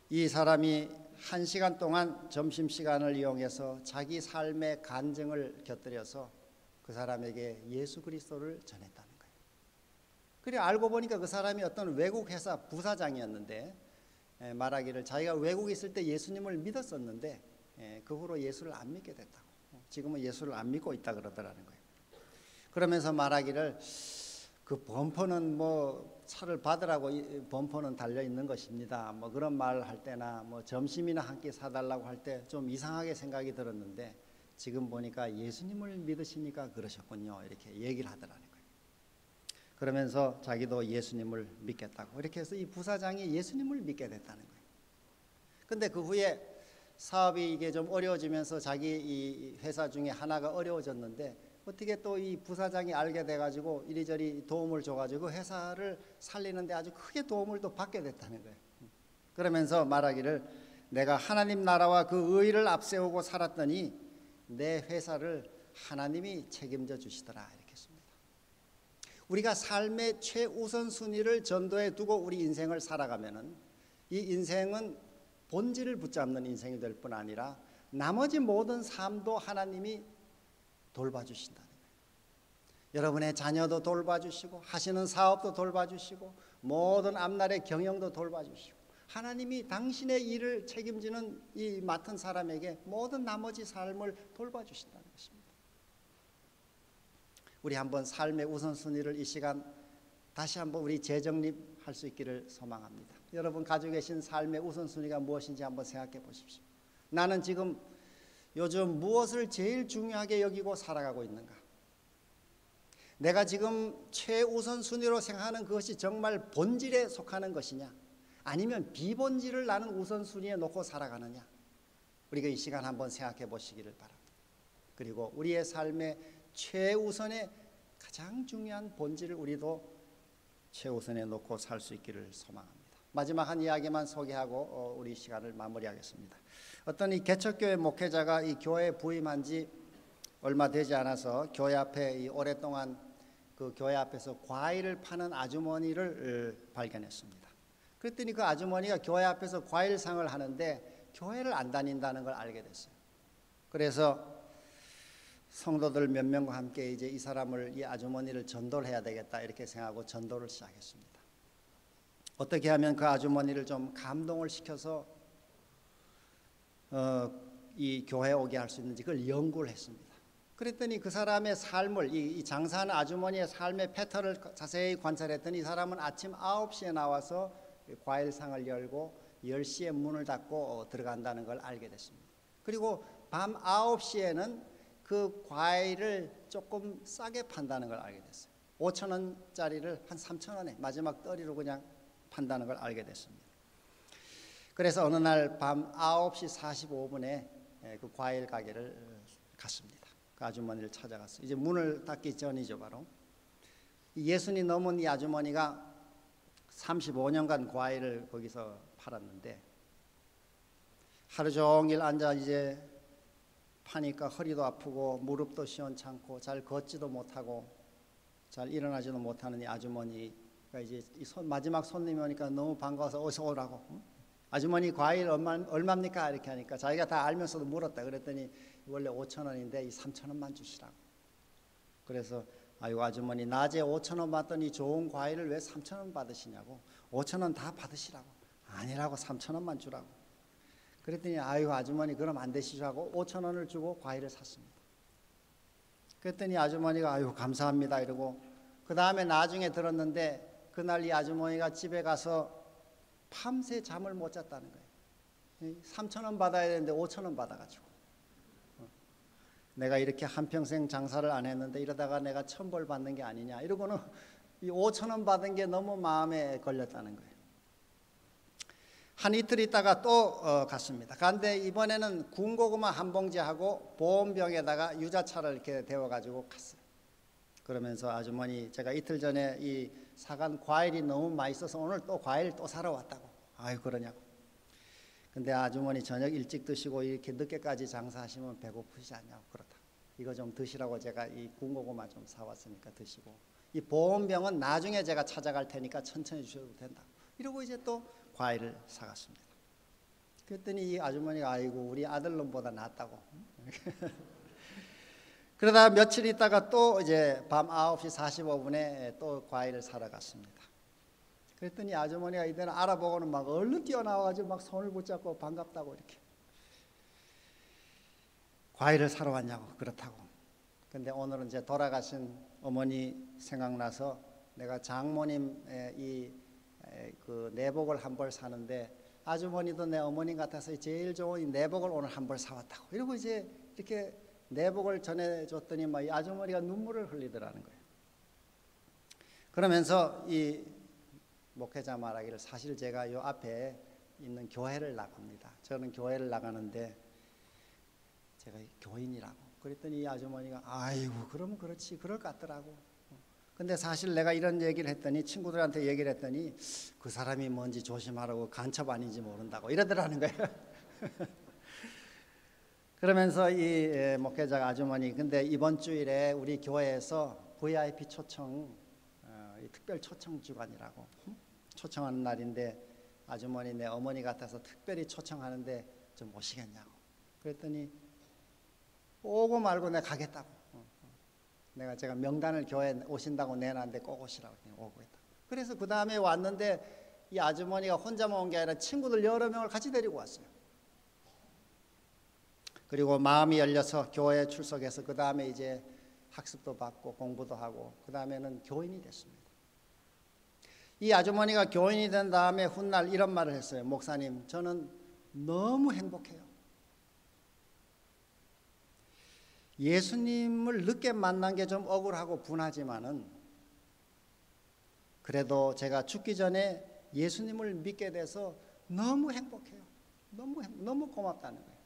이 사람이 1시간 동안 점심시간을 이용해서 자기 삶의 간증을 곁들여서 그 사람에게 예수 그리스도를 전했다는 거예요. 그래 알고 보니까 그 사람이 어떤 외국 회사 부사장이었는데 말하기를 자기가 외국에 있을 때 예수님을 믿었었는데 그 후로 예수를 안 믿게 됐다고. 지금은 예수를 안 믿고 있다 그러더라는 거예요. 그러면서 말하기를 그 범퍼는 뭐 차를 받으라고 범퍼는 달려 있는 것입니다. 뭐 그런 말을 할 때나 뭐 점심이나 한 끼 사달라고 할 때 좀 이상하게 생각이 들었는데 지금 보니까 예수님을 믿으시니까 그러셨군요. 이렇게 얘기를 하더라는 거예요. 그러면서 자기도 예수님을 믿겠다고 이렇게 해서 이 부사장이 예수님을 믿게 됐다는 거예요. 근데 그 후에 사업이 이게 좀 어려워지면서 자기 이 회사 중에 하나가 어려워졌는데 어떻게 또 이 부사장이 알게 돼가지고 이리저리 도움을 줘가지고 회사를 살리는데 아주 크게 도움을 또 받게 됐다는 거예요. 그러면서 말하기를 내가 하나님 나라와 그 의를 앞세우고 살았더니 내 회사를 하나님이 책임져 주시더라 이렇게 했습니다. 우리가 삶의 최우선순위를 전도에 두고 우리 인생을 살아가면은 이 인생은 본질을 붙잡는 인생이 될 뿐 아니라 나머지 모든 삶도 하나님이 돌봐주신다는 거예요. 여러분의 자녀도 돌봐주시고 하시는 사업도 돌봐주시고 모든 앞날의 경영도 돌봐주시고 하나님이 당신의 일을 책임지는 이 맡은 사람에게 모든 나머지 삶을 돌봐주신다는 것입니다. 우리 한번 삶의 우선순위를 이 시간 다시 한번 우리 재정립할 수 있기를 소망합니다. 여러분 가지고 계신 삶의 우선순위가 무엇인지 한번 생각해 보십시오. 나는 지금 요즘 무엇을 제일 중요하게 여기고 살아가고 있는가? 내가 지금 최우선순위로 생각하는 그것이 정말 본질에 속하는 것이냐? 아니면 비본질을 나는 우선순위에 놓고 살아가느냐? 우리가 이 시간 한번 생각해 보시기를 바랍니다. 그리고 우리의 삶의 최우선의 가장 중요한 본질을 우리도 최우선에 놓고 살 수 있기를 소망합니다. 마지막 한 이야기만 소개하고 우리 시간을 마무리하겠습니다. 어떤 이 개척교회 목회자가 이 교회에 부임한 지 얼마 되지 않아서 교회 앞에 오랫동안 그 교회 앞에서 과일을 파는 아주머니를 발견했습니다. 그랬더니 그 아주머니가 교회 앞에서 과일상을 하는데 교회를 안 다닌다는 걸 알게 됐어요. 그래서 성도들 몇 명과 함께 이제 이 아주머니를 전도를 해야 되겠다 이렇게 생각하고 전도를 시작했습니다. 어떻게 하면 그 아주머니를 좀 감동을 시켜서 이 교회에 오게 할 수 있는지 그걸 연구를 했습니다. 그랬더니 그 사람의 삶을 이 장사하는 아주머니의 삶의 패턴을 자세히 관찰했더니 이 사람은 아침 9시에 나와서 과일상을 열고 10시에 문을 닫고 들어간다는 걸 알게 됐습니다. 그리고 밤 9시에는 그 과일을 조금 싸게 판다는 걸 알게 됐어요. 5,000원짜리를 한 3,000원에 마지막 떨이로 그냥 판다는 걸 알게 됐습니다. 그래서 어느 날 밤 9시 45분에 그 과일 가게를 갔습니다. 그 아주머니를 찾아갔어요. 이제 문을 닫기 전이죠. 바로 60이 넘은 이 아주머니가 35년간 과일을 거기서 팔았는데 하루 종일 앉아 이제 파니까 허리도 아프고 무릎도 시원찮고 잘 걷지도 못하고 잘 일어나지도 못하는 이 아주머니가 이제 마지막 손님이 오니까 너무 반가워서 어서 오라고. 아주머니 과일 얼마입니까? 이렇게 하니까 자기가 다 알면서도 물었다. 그랬더니 원래 5,000원인데 이 3,000원만 주시라고. 그래서 아이고 아주머니 낮에 5,000원 받더니 좋은 과일을 왜 3,000원 받으시냐고. 5,000원 다 받으시라고. 아니라고 3,000원만 주라고. 그랬더니 아이고 아주머니 그럼 안 되시죠 하고 5,000원을 주고 과일을 샀습니다. 그랬더니 아주머니가 아이고 감사합니다 이러고 그 다음에 나중에 들었는데 그날 이 아주머니가 집에 가서 밤새 잠을 못 잤다는 거예요. 3,000원 받아야 되는데 5,000원 받아가지고 내가 이렇게 한평생 장사를 안 했는데 이러다가 내가 천벌 받는 게 아니냐 이러고는 이 5,000원 받은 게 너무 마음에 걸렸다는 거예요. 한 이틀 있다가 또 갔습니다. 그런데 이번에는 군고구마 한 봉지하고 보온병에다가 유자차를 이렇게 데워가지고 갔어요. 그러면서 아주머니 제가 이틀 전에 이 사간 과일이 너무 맛있어서 오늘 또 과일 또 사러 왔다고. 아유 그러냐고. 근데 아주머니 저녁 일찍 드시고 이렇게 늦게까지 장사하시면 배고프시지 않냐고. 그렇다. 이거 좀 드시라고 제가 이 군고구마 좀 사왔으니까 드시고 이 보온병은 나중에 제가 찾아갈 테니까 천천히 주셔도 된다. 이러고 이제 또 과일을 사갔습니다. 그랬더니 이 아주머니가 아이고 우리 아들놈보다 낫다고. 그러다 며칠 있다가 또 이제 밤 9시 45분에 또 과일을 사러 갔습니다. 그랬더니 아주머니가 이때는 알아보고는 막 얼른 뛰어나와가지고 막 손을 붙잡고 반갑다고 이렇게. 과일을 사러 왔냐고. 그렇다고. 근데 오늘은 이제 돌아가신 어머니 생각나서 내가 장모님 그 내복을 한 벌 사는데 아주머니도 내 어머님 같아서 제일 좋은 이 내복을 오늘 한 벌 사왔다고. 이러고 이제 이렇게 내복을 전해줬더니 막 이 아주머니가 눈물을 흘리더라는 거예요. 그러면서 이 목회자 말하기를 사실 제가 이 앞에 있는 교회를 나갑니다. 저는 교회를 나가는데 제가 교인이라고. 그랬더니 이 아주머니가 아이고 그러면 그렇지 그럴 것 같더라고. 근데 사실 내가 이런 얘기를 했더니 친구들한테 얘기를 했더니 그 사람이 뭔지 조심하라고 간첩 아닌지 모른다고 이러더라는 거예요. 그러면서 이 목회자 아주머니 근데 이번 주일에 우리 교회에서 VIP 초청 특별 초청 주간이라고 초청하는 날인데 아주머니 내 어머니 같아서 특별히 초청하는데 좀 오시겠냐고. 그랬더니 오고 말고 내가 가겠다고. 제가 명단을 교회에 오신다고 내놨는데 꼭 오시라고 오고 있다. 그래서 그 다음에 왔는데 이 아주머니가 혼자만 온 게 아니라 친구들 여러 명을 같이 데리고 왔어요. 그리고 마음이 열려서 교회에 출석해서 그 다음에 이제 학습도 받고 공부도 하고 그 다음에는 교인이 됐습니다. 이 아주머니가 교인이 된 다음에 훗날 이런 말을 했어요. 목사님, 저는 너무 행복해요. 예수님을 늦게 만난 게 좀 억울하고 분하지만은 그래도 제가 죽기 전에 예수님을 믿게 돼서 너무 행복해요. 너무 고맙다는 거예요.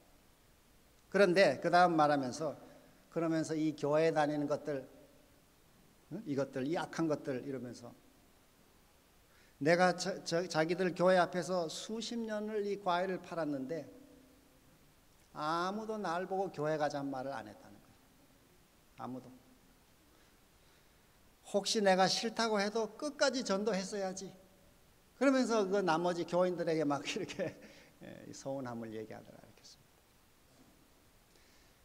그런데 그 다음 말하면서 그러면서 이 교회에 다니는 것들, 이것들, 이 악한 것들 이러면서 내가 자기들 교회 앞에서 수십 년을 이 과일을 팔았는데 아무도 날 보고 교회 가자는 말을 안 했다는 거예요. 아무도. 혹시 내가 싫다고 해도 끝까지 전도했어야지. 그러면서 그 나머지 교인들에게 막 이렇게 서운함을 얘기하더라 이렇겠습니다.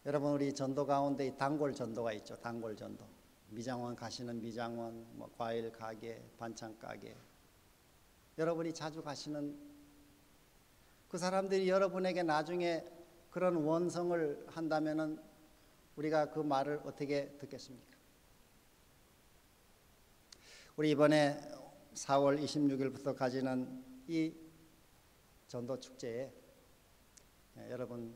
여러분, 우리 전도 가운데 이 단골 전도가 있죠. 단골 전도. 미장원 가시는 미장원, 뭐 과일 가게, 반찬 가게. 여러분이 자주 가시는 그 사람들이 여러분에게 나중에 그런 원성을 한다면은 우리가 그 말을 어떻게 듣겠습니까? 우리 이번에 4월 26일부터 가지는 이 전도 축제에 여러분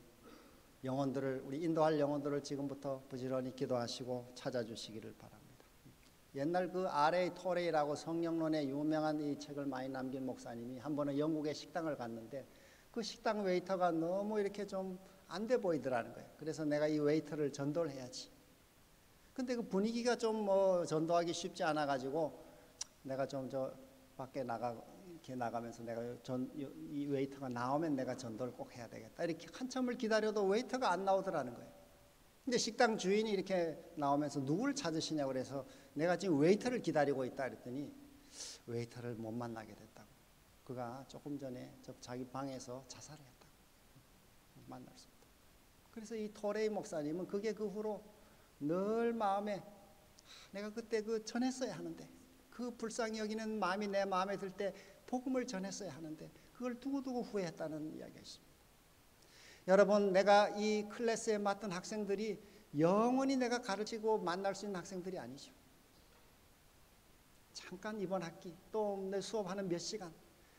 영혼들을 우리 인도할 영혼들을 지금부터 부지런히 기도하시고 찾아주시기를 바랍니다. 옛날 그 R.A. 토레이라고 성령론에 유명한 이 책을 많이 남긴 목사님이 한 번은 영국에 식당을 갔는데 그 식당 웨이터가 너무 이렇게 좀 안 돼 보이더라는 거예요. 그래서 내가 이 웨이터를 전도를 해야지. 근데 그 분위기가 좀 뭐 전도하기 쉽지 않아 가지고 내가 좀 저 밖에 나가면서 내가 이 웨이터가 나오면 내가 전도를 꼭 해야 되겠다. 이렇게 한참을 기다려도 웨이터가 안 나오더라는 거예요. 근데 식당 주인이 이렇게 나오면서 누구를 찾으시냐고 그래서 내가 지금 웨이터를 기다리고 있다 그랬더니 웨이터를 못 만나게 됐다고. 그가 조금 전에 자기 방에서 자살을 했다고. 만날 수 없다. 그래서 이 토레이 목사님은 그게 그 후로 늘 마음에 내가 그때 그 전했어야 하는데 그 불쌍히 여기는 마음이 내 마음에 들 때 복음을 전했어야 하는데 그걸 두고두고 후회했다는 이야기가 있습니다. 여러분, 내가 이 클래스에 맡은 학생들이 영원히 내가 가르치고 만날 수 있는 학생들이 아니죠. 잠깐 이번 학기 또 내 수업하는 몇 시간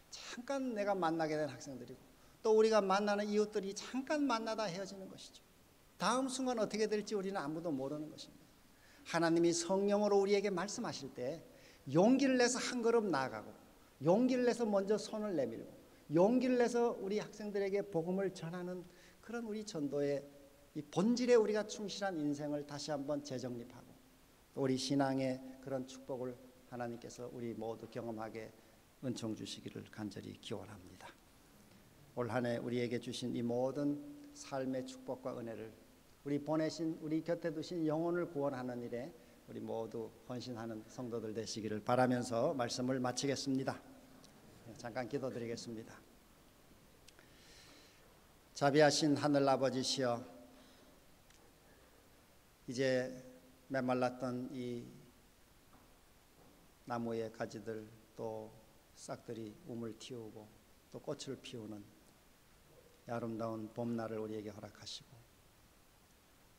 잠깐 내가 만나게 된 학생들이고 또 우리가 만나는 이웃들이 잠깐 만나다 헤어지는 것이죠. 다음 순간 어떻게 될지 우리는 아무도 모르는 것입니다. 하나님이 성령으로 우리에게 말씀하실 때 용기를 내서 한 걸음 나아가고 용기를 내서 먼저 손을 내밀고 용기를 내서 우리 학생들에게 복음을 전하는 그런 우리 전도의 이 본질에 우리가 충실한 인생을 다시 한번 재정립하고 우리 신앙의 그런 축복을 하나님께서 우리 모두 경험하게 은총 주시기를 간절히 기원합니다. 올 한 해 우리에게 주신 이 모든 삶의 축복과 은혜를 우리 곁에 두신 영혼을 구원하는 일에 우리 모두 헌신하는 성도들 되시기를 바라면서 말씀을 마치겠습니다. 잠깐 기도드리겠습니다. 자비하신 하늘 아버지시여, 이제 메말랐던 이 나무의 가지들 또 싹들이 움을 틔우고 또 꽃을 피우는 아름다운 봄날을 우리에게 허락하시고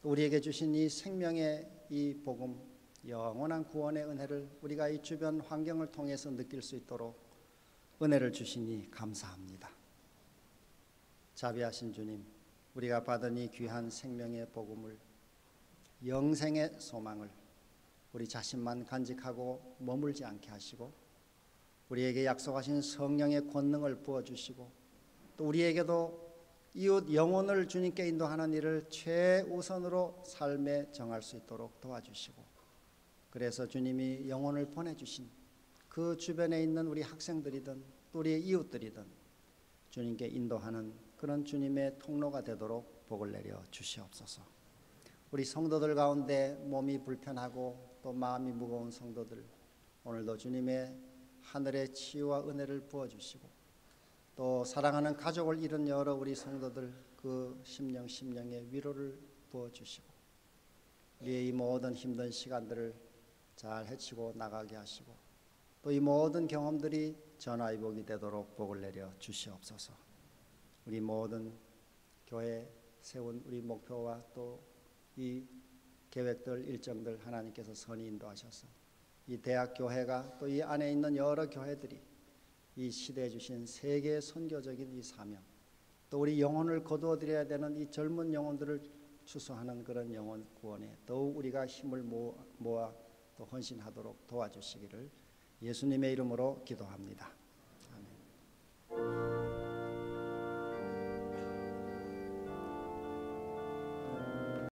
또 우리에게 주신 이 생명의 이 복음, 영원한 구원의 은혜를 우리가 이 주변 환경을 통해서 느낄 수 있도록 은혜를 주시니 감사합니다. 자비하신 주님, 우리가 받은 이 귀한 생명의 복음을, 영생의 소망을 우리 자신만 간직하고 머물지 않게 하시고 우리에게 약속하신 성령의 권능을 부어주시고 또 우리에게도 이웃 영혼을 주님께 인도하는 일을 최우선으로 삶에 정할 수 있도록 도와주시고 그래서 주님이 영혼을 보내주신 그 주변에 있는 우리 학생들이든 또 우리의 이웃들이든 주님께 인도하는 그런 주님의 통로가 되도록 복을 내려 주시옵소서. 우리 성도들 가운데 몸이 불편하고 또 마음이 무거운 성도들, 오늘도 주님의 하늘의 치유와 은혜를 부어주시고 또 사랑하는 가족을 잃은 여러 우리 성도들 그 심령의 위로를 부어주시고 우리의 이 모든 힘든 시간들을 잘 헤치고 나가게 하시고 또 이 모든 경험들이 전화위복이 되도록 복을 내려 주시옵소서. 우리 모든 교회 세운 우리 목표와 또 이 계획들 일정들 하나님께서 선히 인도하셔서 이 대학교회가 또 이 안에 있는 여러 교회들이 이 시대에 주신 세계 선교적인 이 사명 또 우리 영혼을 거두어드려야 되는 이 젊은 영혼들을 추수하는 그런 영혼 구원에 더욱 우리가 힘을 모아 또 헌신하도록 도와주시기를 예수님의 이름으로 기도합니다.